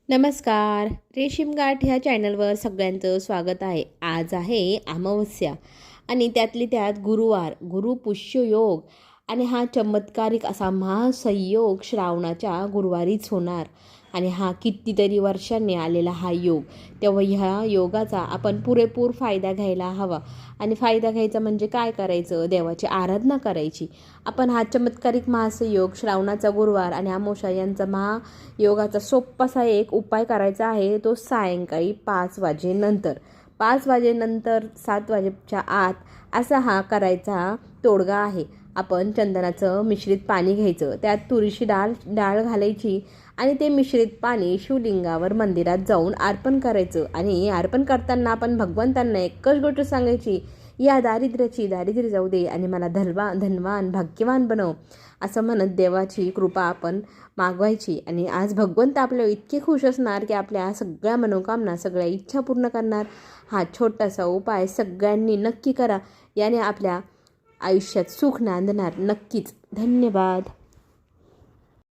नमस्कार. रेशीमगाठ ह्या चॅनलवर सगळ्यांचं स्वागत आहे. आज आहे अमावस्या आणि त्यातली त्यात गुरुवार, गुरुपुष्य योग आणि हा चमत्कारिक असा महासंयोग श्रावणाच्या गुरुवारीच होणार आणि हा कितीतरी वर्षांनी आलेला हा योग. तेव्हा ह्या योगाचा आपण पुरेपूर फायदा घ्यायला हवा आणि फायदा घ्यायचा म्हणजे काय करायचं? देवाची आराधना करायची. आपण हा चमत्कारिक महासंयोग श्रावणाचा गुरुवार आणि अमावस्या यांचा महायोगाचा सोप्पासा एक उपाय करायचा आहे. तो सायंकाळी 5 वाजेनंतर 5 वाजेनंतर 7 वाजेच्या आत असा हा करायचा तोडगा आहे. आपण चंदनाचं मिश्रित पाणी घ्यायचं, त्यात तुरीची डाळ घालायची आणि ते मिश्रित पाणी शिवलिंगावर मंदिरात जाऊन अर्पण करायचं. आणि अर्पण करताना आपण भगवंतांना एकच गोष्ट सांगायची, या दारिद्र्य जाऊ दे आणि मला धनवान भाग्यवान बनव, असं म्हणत देवाची कृपा आपण मागवायची. आणि आज भगवंत आपल्याला इतके खुश असणार की आपल्या सगळ्या मनोकामना, सगळ्या इच्छा पूर्ण करणार. हा छोटासा उपाय सगळ्यांनी नक्की करा. याने आपल्या आयुष्यात सुख नांदणार नक्कीच. धन्यवाद.